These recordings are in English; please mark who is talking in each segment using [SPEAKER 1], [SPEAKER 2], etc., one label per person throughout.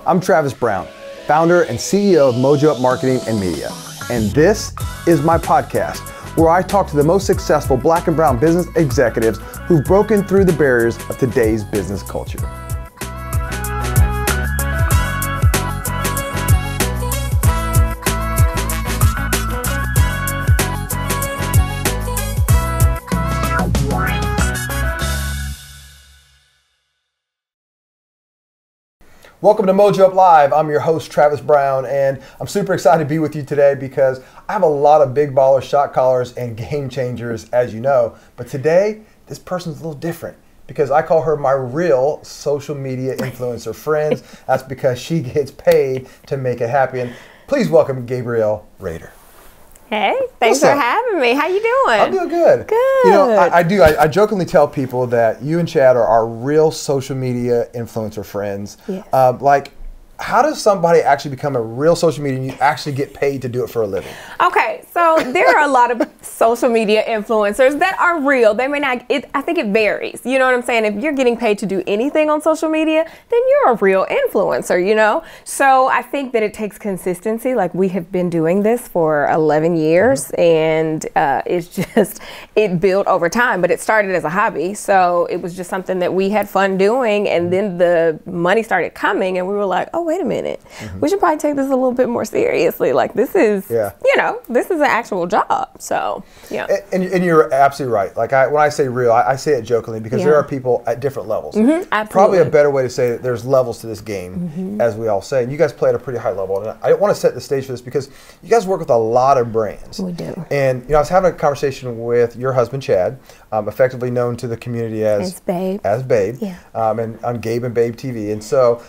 [SPEAKER 1] I'm Travis Brown, founder and CEO of Mojo Up Marketing and Media. And this is my podcast, where I talk to the most successful Black and brown business executives who've broken through the barriers of today's business culture. Welcome to Mojo Up Live. I'm your host, Travis Brown, and I'm super excited to be with you today because I have a lot of big ballers, shot callers, and game changers, as you know. But today, this person's a little different because I call her my real social media influencer friends. That's because she gets paid to make it happen. Please welcome Gabrielle Rader.
[SPEAKER 2] Hey, thanks for having me. How you doing?
[SPEAKER 1] I'm doing good.
[SPEAKER 2] Good.
[SPEAKER 1] You know, I jokingly tell people that you and Chad are our real social media influencer friends.
[SPEAKER 2] Yes.
[SPEAKER 1] How does somebody actually become a real social media and you actually get paid to do it for a living?
[SPEAKER 2] Okay, so there are a lot of social media influencers that are real. They may not, I think it varies. You know what I'm saying? If you're getting paid to do anything on social media, then you're a real influencer, you know? So I think that it takes consistency. Like, we have been doing this for 11 years and it built over time, but it started as a hobby. So it was just something that we had fun doing, and then the money started coming and we were like, oh, wait a minute. We should probably take this a little bit more seriously. Like, this is, you know, this is an actual job. So, yeah.
[SPEAKER 1] And you're absolutely right. Like, when I say real, I say it jokingly because there are people at different levels.
[SPEAKER 2] Absolutely.
[SPEAKER 1] Probably a better way to say that there's levels to this game, as we all say. And you guys play at a pretty high level. And I want to set the stage for this because you guys work with a lot of brands.
[SPEAKER 2] We do.
[SPEAKER 1] And, you know, I was having a conversation with your husband, Chad, effectively known to the community as Babe.
[SPEAKER 2] Yeah.
[SPEAKER 1] And on GabeBabeTV. And so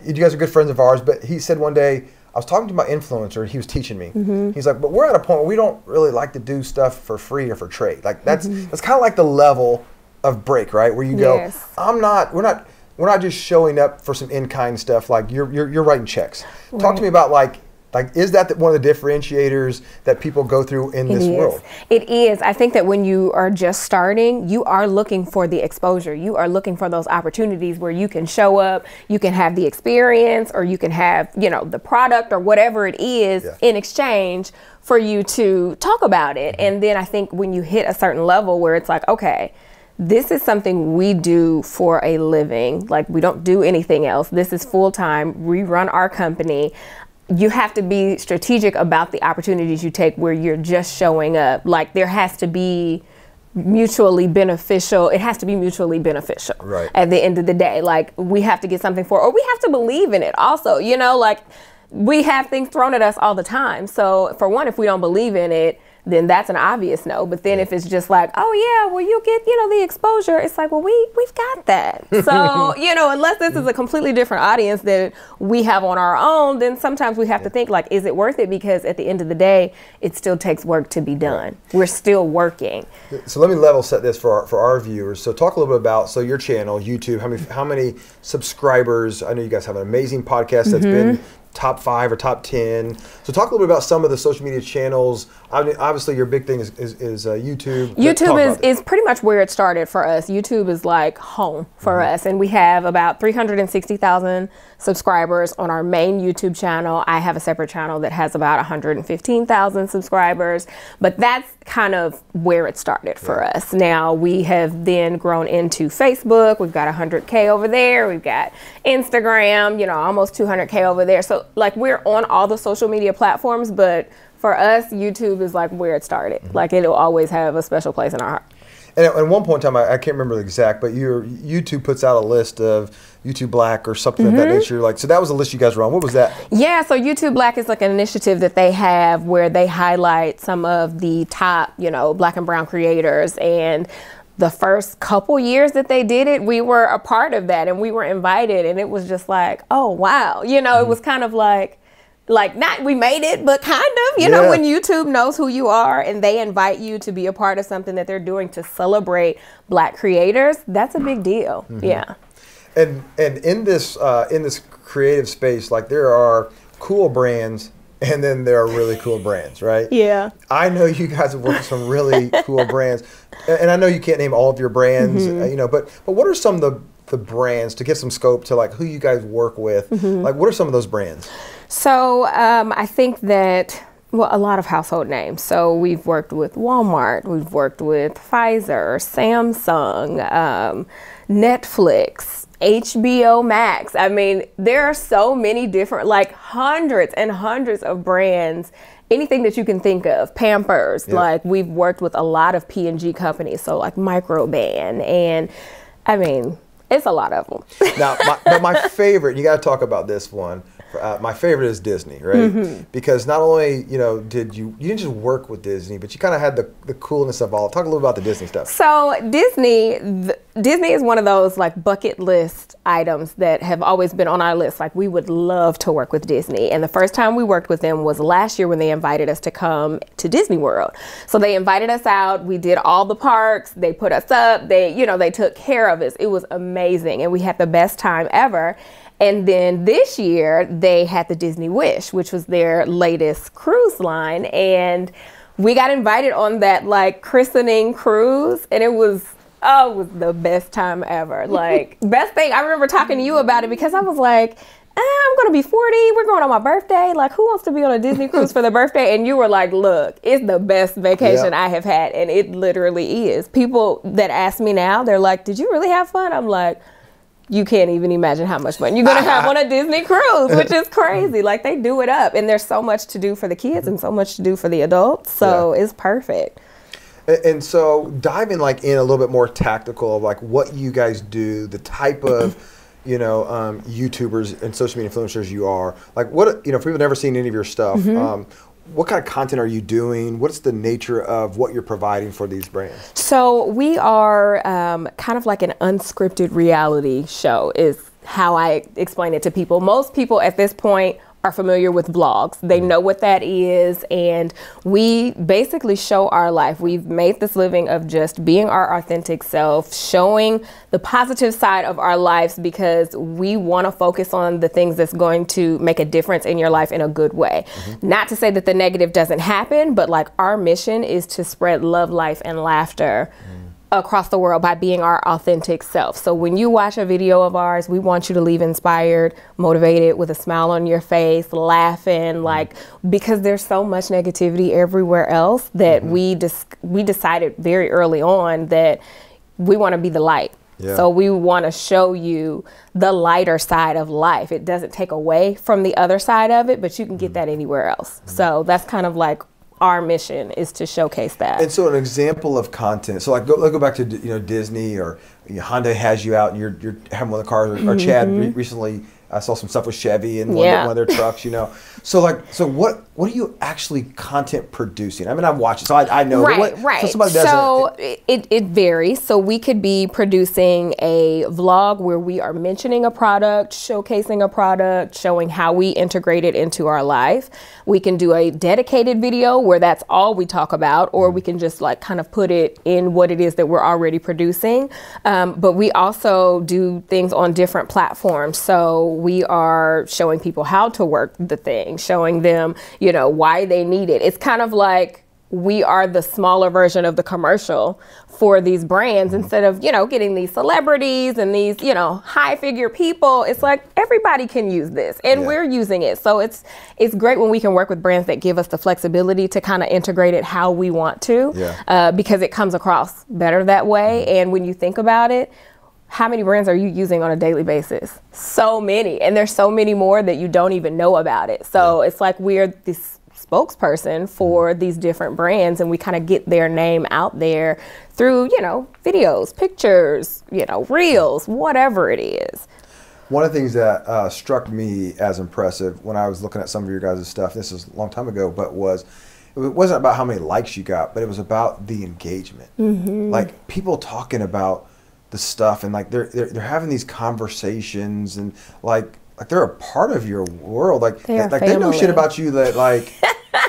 [SPEAKER 1] you guys are good friends of ours, but he said one day, I was talking to my influencer and he was teaching me. He's like, but we're at a point where we don't really like to do stuff for free or for trade. Like, that's kind of like the level of break, right? Where you go, we're not just showing up for some in-kind stuff. Like, you're writing checks. Right. Talk to me about like, is that one of the differentiators that people go through in this world?
[SPEAKER 2] It is. I think that when you are just starting, you are looking for the exposure. You are looking for those opportunities where you can show up, you can have the experience, or you can have, you know, the product or whatever it is in exchange for you to talk about it. And then I think when you hit a certain level where it's like, okay, this is something we do for a living. Like, we don't do anything else. This is full time. We run our company. You have to be strategic about the opportunities you take where you're just showing up. Like, there has to be mutually beneficial. It has to be mutually beneficial at the end of the day. Like, we have to get something for, or we have to believe in it also, you know, like, we have things thrown at us all the time. So for one, if we don't believe in it, then that's an obvious no. But then if it's just like, oh yeah, well, you get, you know, the exposure, it's like, well, we've got that. So, you know, unless this is a completely different audience that we have on our own, then sometimes we have to think, like, is it worth it? Because at the end of the day, it still takes work to be done. We're still working. So
[SPEAKER 1] let me level set this for our viewers. So talk a little bit about, your channel, YouTube, how many subscribers? I know you guys have an amazing podcast that's been top 5 or top 10. So talk a little bit about some of the social media channels. I mean, obviously your big thing is YouTube.
[SPEAKER 2] YouTube is pretty much where it started for us. YouTube is like home for us. And we have about 360,000 subscribers on our main YouTube channel. I have a separate channel that has about 115,000 subscribers, but that's kind of where it started for us. Now we have then grown into Facebook. We've got 100K over there. We've got Instagram, you know, almost 200K over there. So like, we're on all the social media platforms, but for us, YouTube is like where it started. Like, it'll always have a special place in our heart.
[SPEAKER 1] And at one point in time, I can't remember the exact, but YouTube puts out a list of YouTube Black or something of that nature. Like, so that was a list you guys were on. What was that? Yeah,
[SPEAKER 2] so YouTube Black is like an initiative that they have where they highlight some of the top, you know, Black and brown creators. And the first couple years that they did it, we were a part of that and we were invited, and it was just like, oh wow, you know, it was kind of like not we made it, but kind of, you know, when YouTube knows who you are and they invite you to be a part of something that they're doing to celebrate Black creators, that's a big deal. Yeah.
[SPEAKER 1] And in this creative space, like, there are cool brands and then there are really cool brands, right?
[SPEAKER 2] Yeah.
[SPEAKER 1] I know you guys have worked with some really cool brands, and I know you can't name all of your brands, you know, but what are some of the brands to give some scope to like who you guys work with. Like, what are some of those brands?
[SPEAKER 2] So I think that, well, a lot of household names. So we've worked with Walmart, we've worked with Pfizer, Samsung, Netflix, HBO Max. I mean, there are so many different, like hundreds and hundreds of brands. Anything that you can think of, Pampers, like we've worked with a lot of P&G companies, so like Microban, and I mean, it's a lot of them.
[SPEAKER 1] Now, my favorite, you got to talk about this one. My favorite is Disney, right? Because not only, you know, did you didn't just work with Disney, but you kind of had the coolness of all. Talk a little about the Disney stuff.
[SPEAKER 2] So Disney is one of those like bucket list items that have always been on our list. Like we would love to work with Disney. And the first time we worked with them was last year when they invited us to come to Disney World. So they invited us out. We did all the parks. They put us up. They took care of us. It was amazing. And we had the best time ever. And then this year they had the Disney Wish, which was their latest cruise line. And we got invited on that like christening cruise, and it was the best time ever. Like best thing, I remember talking to you about it because I was like, I'm gonna be 40, we're going on my birthday. Like who wants to be on a Disney cruise for their birthday? And you were like, look, it's the best vacation I have had. And it literally is. People that ask me now, they're like, did you really have fun? I'm like, you can't even imagine how much fun you're going to have on a Disney cruise, which is crazy. Like they do it up, and there's so much to do for the kids and so much to do for the adults. So it's perfect.
[SPEAKER 1] And so diving like in a little bit more tactical of like what you guys do, the type of, you know, YouTubers and social media influencers you are, like what, you know, if we've never seen any of your stuff, what kind of content are you doing? What's the nature of what you're providing for these brands? So
[SPEAKER 2] we are kind of like an unscripted reality show is how I explain it to people. Most people at this point are familiar with vlogs. They know what that is, and we basically show our life. We've made this living of just being our authentic self, showing the positive side of our lives because we want to focus on the things that's going to make a difference in your life in a good way. Not to say that the negative doesn't happen, but like our mission is to spread love, life, and laughter across the world by being our authentic self. So when you watch a video of ours, we want you to leave inspired, motivated, with a smile on your face, laughing, like, because there's so much negativity everywhere else that we decided very early on that we want to be the light. So we want to show you the lighter side of life. It doesn't take away from the other side of it, but you can get that anywhere else. So that's kind of like our mission, is to showcase that. And so an example of content, so like go back to, you know, Disney, or Hyundai has you out and you're having one of the cars, or Chad recently I saw some stuff with Chevy and one of their trucks, you know. So like, so what are you actually content producing? I mean, I've watched it, so I know. Right. So somebody doesn't. So it varies. So we could be producing a vlog where we are mentioning a product, showcasing a product, showing how we integrate it into our life. We can do a dedicated video where that's all we talk about, or we can just like kind of put it in what it is that we're already producing. But we also do things on different platforms. So we are showing people how to work the thing, showing them, you know, why they need it. It's kind of like we are the smaller version of the commercial for these brands. Instead of, you know, getting these celebrities and these, you know, high figure people, it's like everybody can use this, and we're using it. So it's great when we can work with brands that give us the flexibility to kind of integrate it how we want to, because it comes across better that way. And when you think about it, how many brands are you using on a daily basis? So many. And there's so many more that you don't even know about it. So it's like we're this spokesperson for these different brands, and we kind of get their name out there through, you know, videos, pictures, you know, reels, whatever it is. One of the things that struck me as impressive when I was looking at some of your guys' stuff, this is a long time ago, but it wasn't about how many likes you got, but it was about the engagement. Like people talking about the stuff, and like they're having these conversations, and like they're a part of your world. Like they know shit about you that like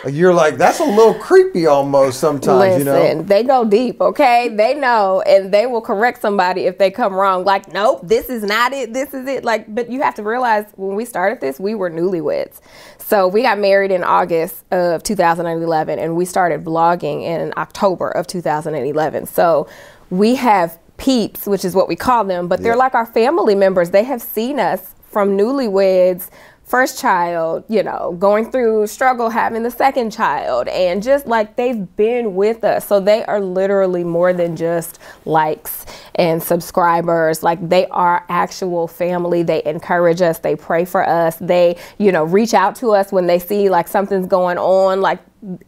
[SPEAKER 2] you're like, that's a little creepy almost sometimes. Listen, you know, they go deep, okay? They know, and they will correct somebody if they come wrong. Like, nope, this is not it. This is it. Like, but you have to realize when we started this, we were newlyweds. So we got married in August of 2011, and we started vlogging in October of 2011. So we have peeps, which is what we call them, but they're like our family members. They have seen us from newlyweds, first child, you know, going through struggle, having the second child, and just like they've been with us. So they are literally more than just likes and subscribers. Like they are actual family. They encourage us. They pray for us. They, you know, reach out to us when they see like something's going on. Like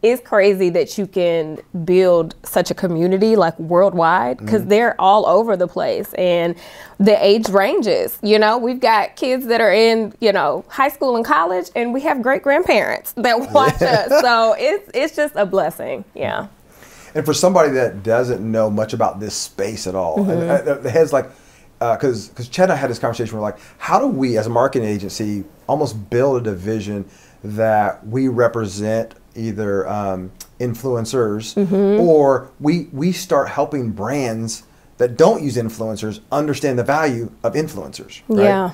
[SPEAKER 2] it's crazy that you can build such a community like worldwide, because they're all over the place, and the age ranges. You know, we've got kids that are in, you know, high school and college, and we have great grandparents that watch us. So it's just a blessing. Yeah.
[SPEAKER 1] And for somebody that doesn't know much about this space at all, and the heads like, because Chad and I had this conversation, we're like, how do we as a marketing agency almost build a division that we represent either influencers or we start helping brands that don't use influencers understand the value of influencers, right? Yeah.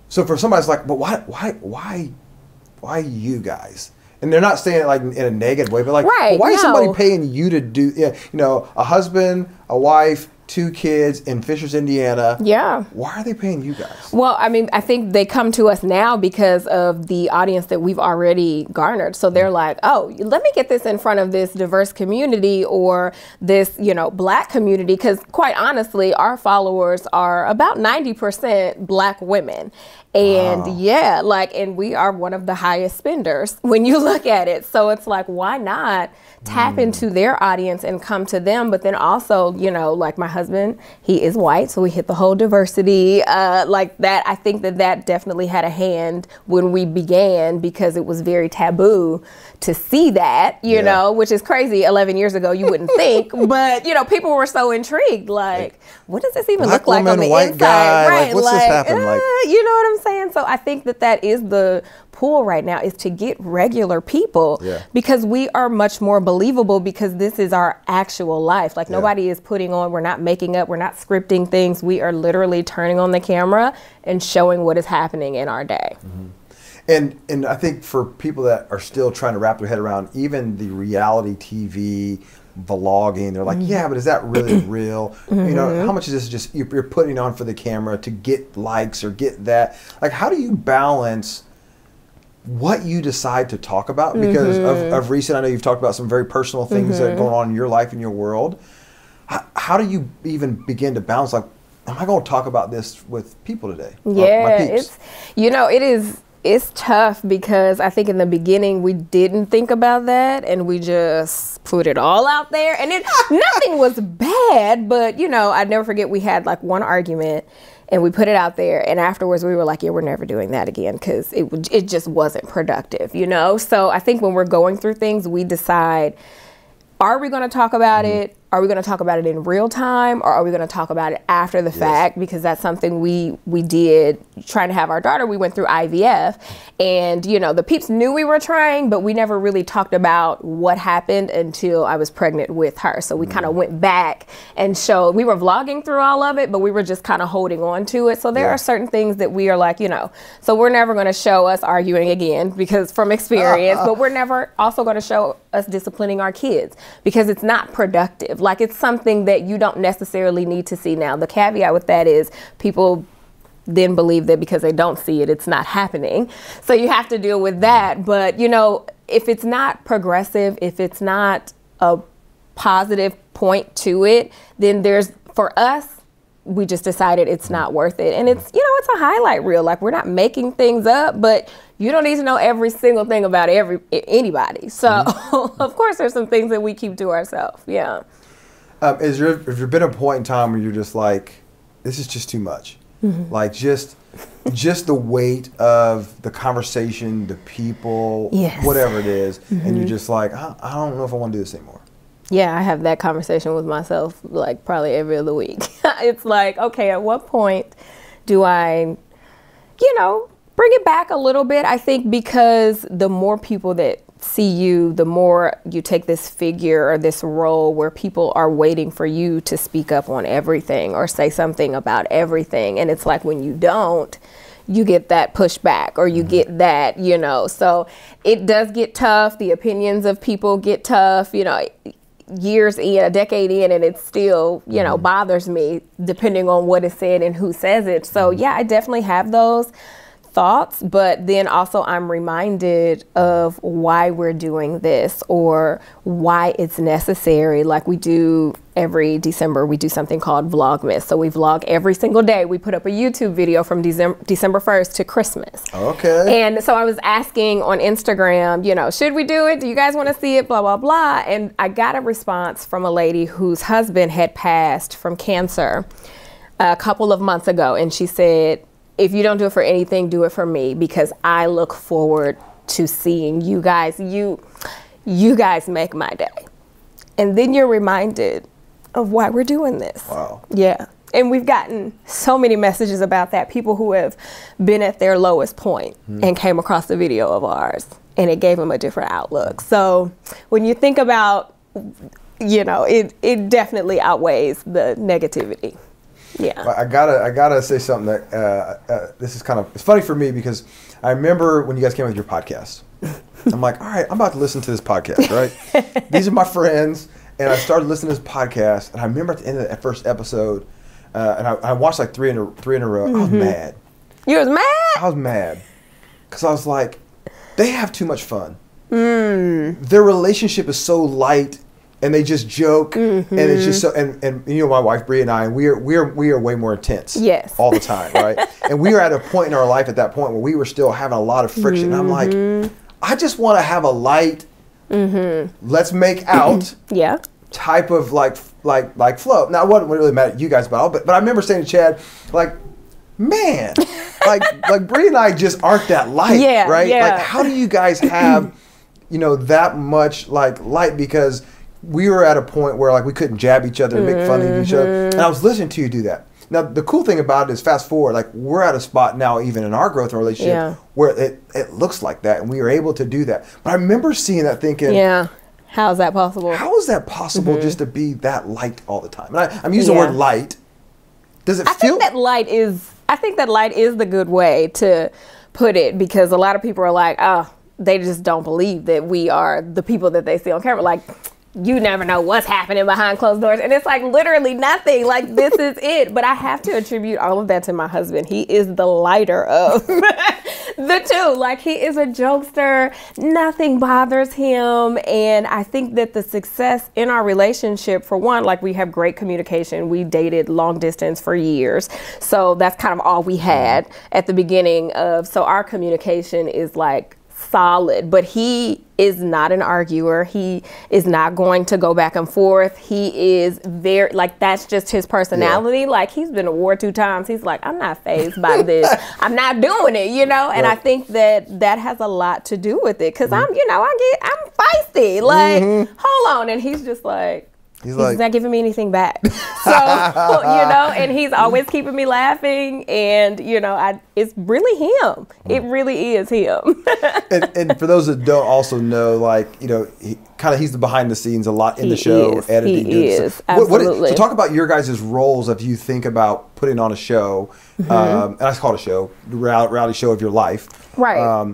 [SPEAKER 1] So for somebody's like, but why you guys? And they're not saying it like in a negative way, but like, well, why is somebody paying you to do, you know, a husband, a wife, 2 kids in Fishers, Indiana. Yeah. Why are they paying you guys?
[SPEAKER 2] Well, I mean, I think they come to us now because of the audience that we've already garnered. So they're like, oh, let me get this in front of this diverse community or this, you know, Black community. Because quite honestly, our followers are about 90% Black women. And yeah, like, and we are one of the highest spenders when you look at it. So it's like, why not tap into their audience and come to them? But then also, you know, like my husband, he is white, so we hit the whole diversity like that. I think that definitely had a hand when we began, because it was very taboo to see that, you know, which is crazy. 11 years ago, you wouldn't think, but you know, people were so intrigued. Like, what does this even look like on the inside?
[SPEAKER 1] Guy, right? Like, what's this happen?
[SPEAKER 2] You know what I'm saying? So I think that is the pull right now, is to get regular people, because we are much more believable, because this is our actual life. Like nobody is putting on, we're not making up, we're not scripting things. We are literally turning on the camera and showing what is happening in our day.
[SPEAKER 1] And I think for people that are still trying to wrap their head around even the reality TV vlogging, they're like, yeah, but is that really real? You know, how much is this just you're putting on for the camera to get likes or get that? Like, how do you balance what you decide to talk about? Because of recent, I know you've talked about some very personal things that are going on in your life and your world. How do you even begin to balance, like, am I going to talk about this with people today?
[SPEAKER 2] Yeah, it's, you know, it's tough, because I think in the beginning we didn't think about that, and we just put it all out there, and nothing was bad, but you know, I'd never forget, we had like one argument and we put it out there, and afterwards we were like, yeah, we're never doing that again, because it just wasn't productive, you know? So I think when we're going through things, we decide, are we going to talk about it? Are we going to talk about it in real time, or are we going to talk about it after the fact? Because that's something we did trying to have our daughter. We went through IVF, and you know, the peeps knew we were trying, but we never really talked about what happened until I was pregnant with her. So we kind of went back and showed, we were vlogging through all of it, but we were just kind of holding on to it. So there are certain things that we are like, you know, so we're never going to show us arguing again, because from experience, but we're never also going to show us disciplining our kids, because it's not productive. Like, it's something that you don't necessarily need to see. Now, the caveat with that is people then believe that because they don't see it, it's not happening. So you have to deal with that. But, you know, if it's not progressive, if it's not a positive point to it, then for us, we just decided it's not worth it. And it's, you know, it's a highlight reel. Like, we're not making things up, but you don't need to know every single thing about anybody. So of course there's some things that we keep to ourselves. Yeah.
[SPEAKER 1] Has there been a point in time where you're just like, this is just too much? Like, just the weight of the conversation, the people, whatever it is, and you're just like, I don't know if I want to do this anymore.
[SPEAKER 2] Yeah, I have that conversation with myself like probably every other week. It's like, okay, at what point do I, you know, bring it back a little bit? I think because the more people that see you, the more you take this figure or this role where people are waiting for you to speak up on everything or say something about everything. And it's like, when you don't, you get that pushback, or you get that, you know, so it does get tough. The opinions of people get tough. You know, years in, a decade in, and it still, you know, bothers me depending on what is said and who says it. So yeah, I definitely have those thoughts, but then also I'm reminded of why we're doing this or why it's necessary. Like we do every December, we do something called Vlogmas. So we vlog every single day. We put up a YouTube video from December 1st to Christmas.
[SPEAKER 1] Okay.
[SPEAKER 2] And so I was asking on Instagram, you know, should we do it? Do you guys want to see it? Blah, blah, blah. And I got a response from a lady whose husband had passed from cancer a couple of months ago. And she said, if you don't do it for anything, do it for me, because I look forward to seeing you guys. You guys make my day. And then you're reminded of why we're doing this.
[SPEAKER 1] Wow.
[SPEAKER 2] Yeah. And we've gotten so many messages about that. People who have been at their lowest point and came across the video of ours, and it gave them a different outlook. So when you think about, you know, it definitely outweighs the negativity. Yeah.
[SPEAKER 1] I gotta say something that this is kind of, it's funny for me because I remember when you guys came with your podcast. I'm like, all right, I'm about to listen to this podcast, right? These are my friends, and I started listening to this podcast, and I remember at the end of that first episode, and I watched like three in a row. I was mad.
[SPEAKER 2] You was mad?
[SPEAKER 1] I was mad because I was like, they have too much fun. Their relationship is so light. And they just joke, and it's just so. And you know, my wife Bree and I, we are way more intense.
[SPEAKER 2] Yes.
[SPEAKER 1] All the time, right? And we were at a point in our life at that point where we were still having a lot of friction. And I'm like, I just want to have a light, let's make out, type of like flow. Now, I wasn't really mad at you guys about all, but I remember saying to Chad, like, man, like Bree and I just aren't that light, right? Like, how do you guys have, you know, that much like light? Because we were at a point where like we couldn't jab each other and make fun of each other. And I was listening to you do that. Now, the cool thing about it is fast forward, like we're at a spot now, even in our growth and relationship, where it looks like that. And we are able to do that. But I remember seeing that thinking,
[SPEAKER 2] how is that possible?
[SPEAKER 1] How is that possible just to be that light all the time? And I'm using the word light. Does it feel?
[SPEAKER 2] I think that light is the good way to put it, because a lot of people are like, oh, they just don't believe that we are the people that they see on camera. Like, you never know what's happening behind closed doors. And it's like literally nothing. Like, this is it. But I have to attribute all of that to my husband. He is the lighter of the two. Like, he is a jokester. Nothing bothers him. And I think that the success in our relationship, for one, like, we have great communication. We dated long distance for years. So that's kind of all we had at the beginning of, so our communication is like solid, but he is not an arguer. He is not going to go back and forth. He is very, like, that's just his personality. Like, he's been to war 2 times. He's like, I'm not fazed by this. I'm not doing it, you know? And I think that has a lot to do with it. Cause I'm feisty. Like, hold on. And he's just like, he's not giving me anything back. So, you know, and he's always keeping me laughing. And, you know, it's really him. It really is him.
[SPEAKER 1] and for those that don't also know, like, you know, he's the behind the scenes a lot in the show, editing.
[SPEAKER 2] He is, absolutely.
[SPEAKER 1] So talk about your guys' roles if you think about putting on a show, and I call it a show, the reality show of your life.
[SPEAKER 2] Right.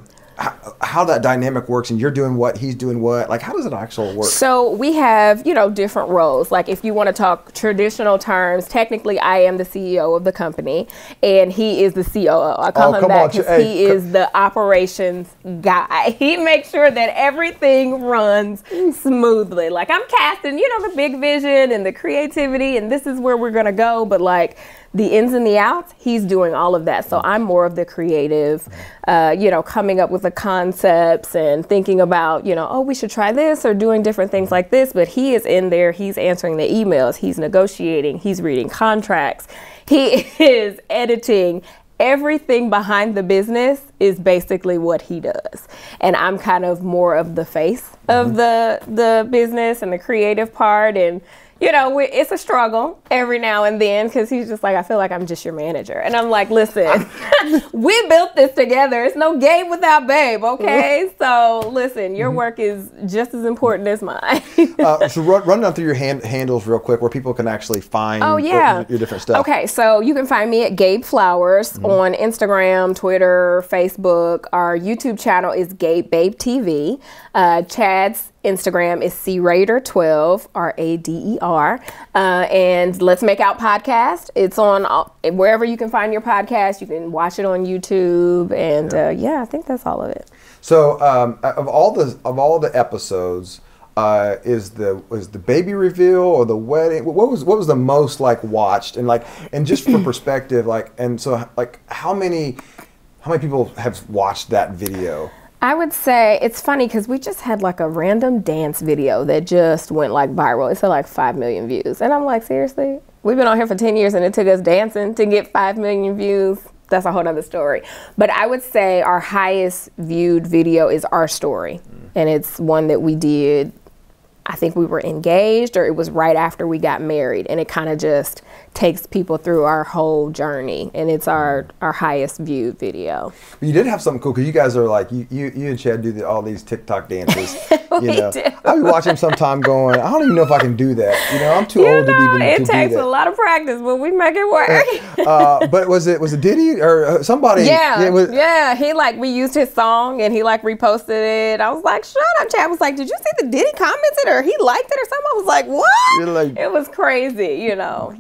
[SPEAKER 1] How that dynamic works, and you're doing what, he's doing what, like, how does it actually work?
[SPEAKER 2] So we have, you know, different roles. Like, if you want to talk traditional terms, technically I am the CEO of the company and he is the COO. I call him that because he is the operations guy. He makes sure that everything runs smoothly. Like, I'm casting, you know, the big vision and the creativity, and this is where we're going to go. But like, the ins and the outs, he's doing all of that. So I'm more of the creative, you know, coming up with the concepts and thinking about, you know, oh, we should try this, or doing different things like this. But he is in there, he's answering the emails, he's negotiating, he's reading contracts, he is editing. Everything behind the business is basically what he does. And I'm kind of more of the face of the business and the creative part. And you know, it's a struggle every now and then, because he's just like, I feel like I'm just your manager. And I'm like, listen, we built this together. It's no Gabe without Babe, okay? So listen, your work is just as important as mine.
[SPEAKER 1] So run down through your handles real quick where people can actually find your different stuff.
[SPEAKER 2] Okay, so you can find me at Gabe Flowers on Instagram, Twitter, Facebook. Our YouTube channel is GabeBabeTV. Chad's Instagram is CRader12, RADER. And Let's Make Out podcast. It's on wherever you can find your podcast. You can watch it on YouTube. And I think that's all of it.
[SPEAKER 1] So of all the episodes, is the baby reveal or the wedding? What was the most like watched and just for perspective, how many people have watched that video?
[SPEAKER 2] I would say it's funny because we just had like a random dance video that just went like viral. It's at like 5 million views. And I'm like, seriously? We've been on here for 10 years and it took us dancing to get 5 million views? That's a whole other story. But I would say our highest viewed video is Our Story. And it's one that we did, I think we were engaged or it was right after we got married. And it kind of just takes people through our whole journey. And it's our highest viewed video.
[SPEAKER 1] You did have something cool because you guys are like, you and Chad do all these TikTok dances.
[SPEAKER 2] We do.
[SPEAKER 1] I'll be watching them sometime going, I don't even know if I can do that. I'm too old to even do that.
[SPEAKER 2] It takes a lot of practice, but we make it work.
[SPEAKER 1] But was it Diddy or somebody?
[SPEAKER 2] Yeah. He we used his song and he reposted it. I was like, shut up, Chad. I was like, did you see the Diddy commented or he liked it or something? I was like, what? It was crazy,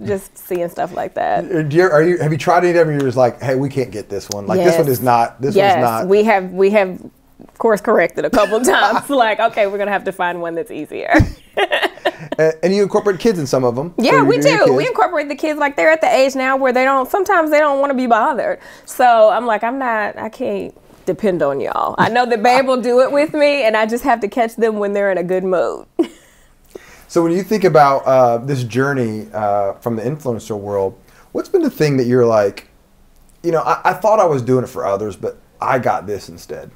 [SPEAKER 2] just seeing stuff like that.
[SPEAKER 1] Have you tried any of them? You're just like, hey, we can't get this one. This one is not. This one's not.
[SPEAKER 2] We have course corrected a couple times. Okay, we're gonna have to find one that's easier.
[SPEAKER 1] And you incorporate kids in some of them.
[SPEAKER 2] Yeah, we do. We incorporate the kids. They're at the age now where sometimes they don't want to be bothered. So I'm like, I can't depend on y'all. I know that Babe will do it with me and I just have to catch them when they're in a good mood.
[SPEAKER 1] So when you think about this journey from the influencer world, what's been the thing that you're like, I thought I was doing it for others, but I got this instead.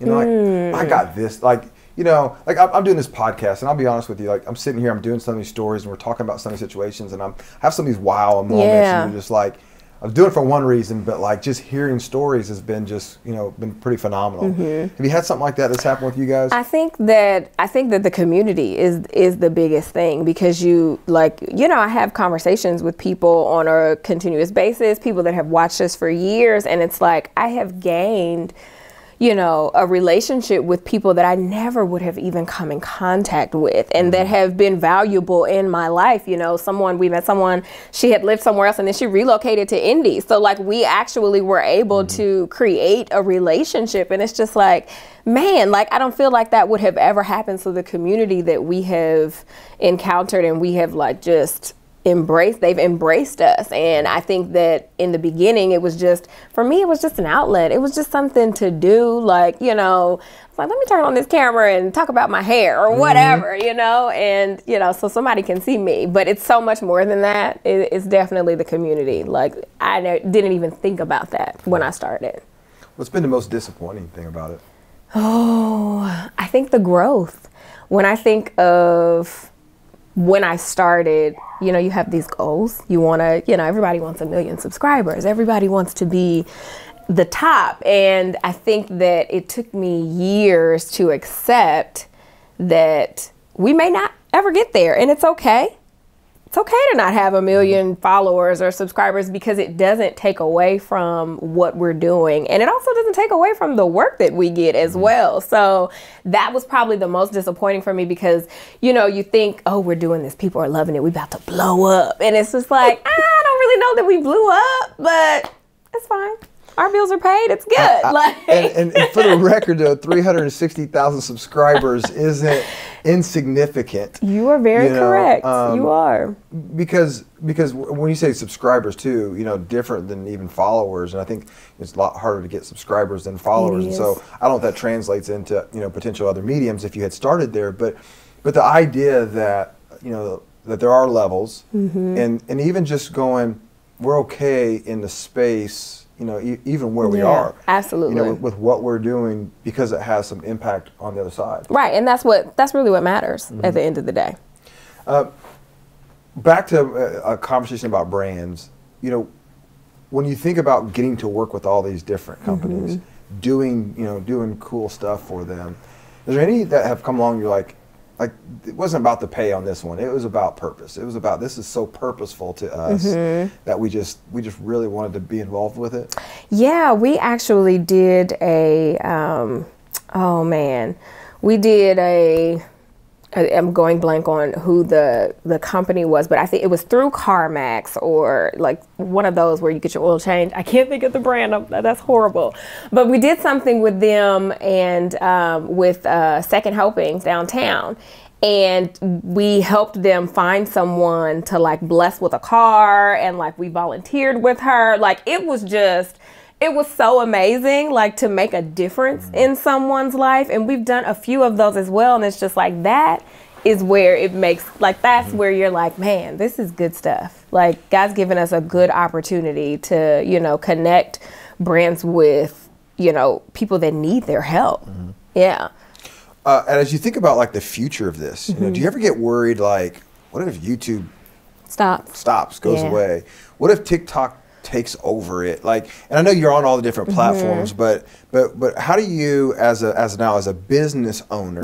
[SPEAKER 1] I got this. I'm doing this podcast, and I'll be honest with you. I'm sitting here, I'm doing some of these stories, and we're talking about some of these situations, and I have some of these wow moments, and you're just like, I was doing it for one reason, but just hearing stories has been been pretty phenomenal. Have you had something like that that's happened with you guys?
[SPEAKER 2] I think that the community is the biggest thing because I have conversations with people on a continuous basis, people that have watched us for years, and it's like I have gained a relationship with people that I never would have even come in contact with and that have been valuable in my life. We met someone, she had lived somewhere else and then she relocated to Indy. So we actually were able to create a relationship, and it's just man, I don't feel like that would have ever happened. So the community that we have encountered and we have they've embraced us. And I think that in the beginning, for me, it was just an outlet. It was just something to do. Let me turn on this camera and talk about my hair or whatever, and, so somebody can see me. But it's so much more than that. It's definitely the community. I didn't even think about that when I started.
[SPEAKER 1] What's been the most disappointing thing about it?
[SPEAKER 2] Oh, I think the growth. When I think of when I started, you have these goals. You want to, everybody wants 1 million subscribers. Everybody wants to be the top. And I think that it took me years to accept that we may not ever get there. And it's okay. It's okay to not have 1 million followers or subscribers because it doesn't take away from what we're doing. And it also doesn't take away from the work that we get as well. So that was probably the most disappointing for me because, you think, oh, we're doing this. People are loving it. We're about to blow up. And it's just I don't really know that we blew up, but it's fine. Our bills are paid. It's good.
[SPEAKER 1] And for the record, though, 360,000 subscribers isn't insignificant.
[SPEAKER 2] You are very correct. You are.
[SPEAKER 1] Because when you say subscribers too, different than even followers, and I think it's a lot harder to get subscribers than followers. And so I don't know if that translates into potential other mediums if you had started there, but the idea that that there are levels, and even just going, we're okay in the space. Even where we are.
[SPEAKER 2] Absolutely.
[SPEAKER 1] With what we're doing because it has some impact on the other side.
[SPEAKER 2] Right, and that's really what matters at the end of the day.
[SPEAKER 1] Back to a conversation about brands, when you think about getting to work with all these different companies, doing cool stuff for them, is there any that have come along you're like it wasn't about the pay on this one. It was about purpose. It was about this is so purposeful to us that we just really wanted to be involved with it. Yeah,
[SPEAKER 2] we actually did We did I'm going blank on who the company was, but I think it was through CarMax or like one of those where you get your oil changed. I can't think of the brand. That's horrible. But we did something with them and with Second Helpings downtown. And we helped them find someone to like bless with a car, and like we volunteered with her. Like it was so amazing, like to make a difference in someone's life. And we've done a few of those as well. And it's just like, that is where it makes, like, that's where you're like, man, this is good stuff. Like God's given us a good opportunity to, you know, connect brands with, you know, people that need their help. Yeah.
[SPEAKER 1] And as you think about like the future of this, you know, do you ever get worried, like, what if YouTube goes away? What if TikTok takes over it? Like, and I know you're on all the different platforms, but how do you as a business owner,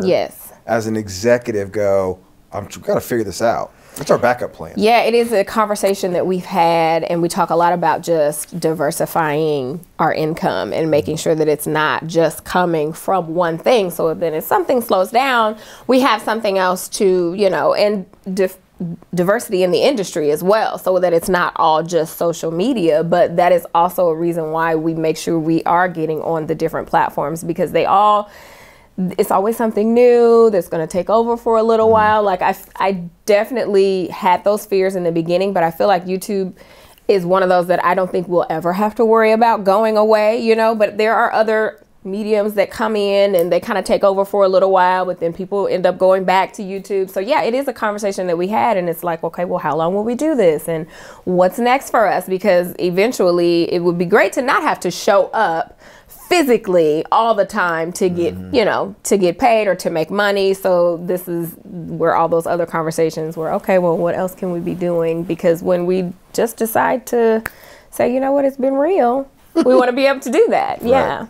[SPEAKER 1] as an executive, go, I've got to figure this out? What's our backup plan? Yeah,
[SPEAKER 2] it is a conversation that we've had, and we talk a lot about just diversifying our income and making sure that it's not just coming from one thing. So then if something slows down, we have something else to, you know, and diversity in the industry as well, so that it's not all just social media. But that is also a reason why we make sure we are getting on the different platforms, because it's always something new that's going to take over for a little while. Like I definitely had those fears in the beginning, but I feel like YouTube is one of those that I don't think we'll ever have to worry about going away, you know. But there are other mediums that come in and they kind of take over for a little while, but then people end up going back to YouTube. So yeah, it is a conversation that we had, and it's like, okay, well, how long will we do this, and what's next for us? Because eventually it would be great to not have to show up physically all the time to get, you know, to get paid or to make money. So this is where all those other conversations were, okay, well, what else can we be doing? Because when we just decide to say, you know what, it's been real, we want to be able to do that. Yeah.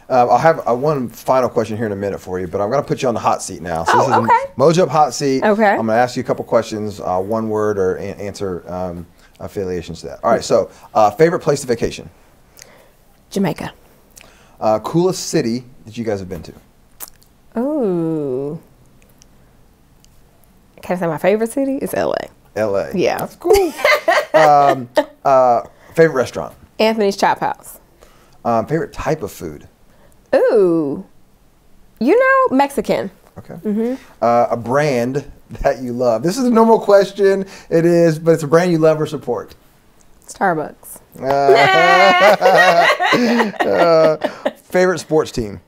[SPEAKER 1] I'll have one final question here in a minute for you, but I'm going to put you on the hot seat now. So this is a Mojo Up hot seat. Okay. I'm going to ask you a couple questions, one word or answer affiliations to that. All right. So favorite place to vacation?
[SPEAKER 2] Jamaica.
[SPEAKER 1] Coolest city that you guys have been to?
[SPEAKER 2] Ooh. Can I say my favorite city? It's LA.
[SPEAKER 1] LA.
[SPEAKER 2] Yeah.
[SPEAKER 1] That's cool. Favorite restaurant?
[SPEAKER 2] Anthony's Chop House.
[SPEAKER 1] Favorite type of food?
[SPEAKER 2] Ooh. You know, Mexican.
[SPEAKER 1] Okay. A brand that you love. This is a normal question. It is, but it's a brand you love or support.
[SPEAKER 2] Starbucks.
[SPEAKER 1] Favorite sports team?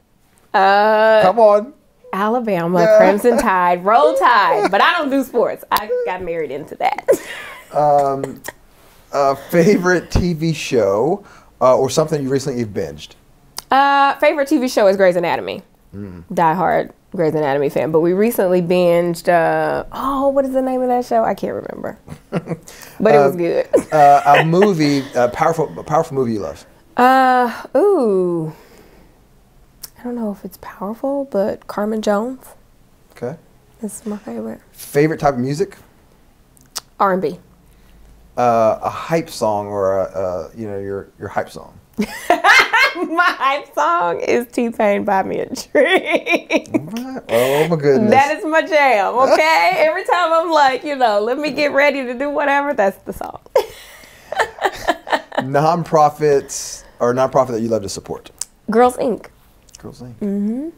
[SPEAKER 1] Come on.
[SPEAKER 2] Alabama, Crimson Tide, Roll Tide. But I don't do sports. I got married into that.
[SPEAKER 1] Favorite TV show or something you've binged?
[SPEAKER 2] Favorite TV show is Grey's Anatomy. Die hard Grey's Anatomy fan. But we recently binged, what is the name of that show? I can't remember. But it was good.
[SPEAKER 1] A movie, powerful movie you love?
[SPEAKER 2] Ooh. I don't know if it's powerful, but Carmen Jones.
[SPEAKER 1] Okay.
[SPEAKER 2] Is my favorite.
[SPEAKER 1] Favorite type of music?
[SPEAKER 2] R&B.
[SPEAKER 1] A hype song or your hype song?
[SPEAKER 2] My hype song is T-Pain, Buy Me a Drink.
[SPEAKER 1] Oh my goodness.
[SPEAKER 2] That is my jam, okay? Every time I'm like, you know, let me get ready to do whatever, that's the song.
[SPEAKER 1] Nonprofits or nonprofit that you love to support?
[SPEAKER 2] Girls Inc.
[SPEAKER 1] Girls Inc.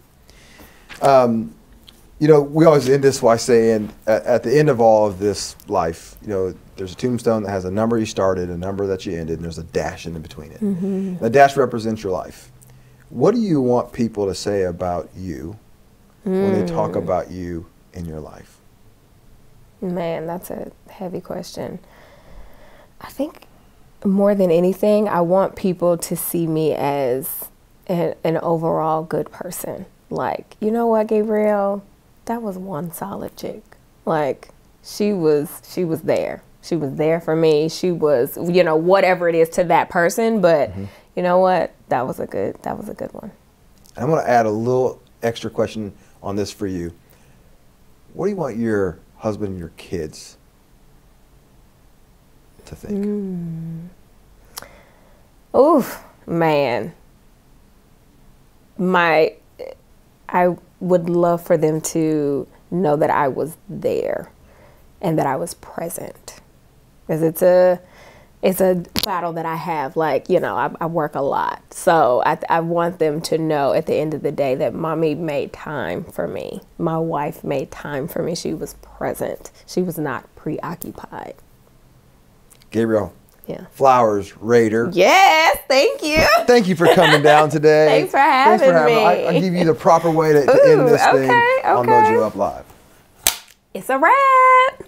[SPEAKER 1] You know, we always end this by saying at the end of all of this life, you know, there's a tombstone that has a number you started, a number that you ended, and there's a dash in between it. The dash represents your life. What do you want people to say about you when they talk about you in your life?
[SPEAKER 2] Man, that's a heavy question. I think more than anything, I want people to see me as an overall good person. Like, you know what, Gabrielle? That was one solid chick. Like, she was there. She was there for me. She was, you know, whatever it is to that person. But you know what? That was a good one.
[SPEAKER 1] I'm going to add a little extra question on this for you. What do you want your husband and your kids to think?
[SPEAKER 2] Oof, man. I would love for them to know that I was there and that I was present. Because it's a battle that I have. Like, you know, I work a lot. So I want them to know at the end of the day that mommy made time for me. My wife made time for me. She was present. She was not preoccupied.
[SPEAKER 1] Gabrielle.
[SPEAKER 2] Yeah.
[SPEAKER 1] Flowers, Rader.
[SPEAKER 2] Yes, thank you.
[SPEAKER 1] Thank you for coming down today.
[SPEAKER 2] Thanks for having me.
[SPEAKER 1] I'll give you the proper way to end this thing on Mojo Up Live.
[SPEAKER 2] It's a wrap.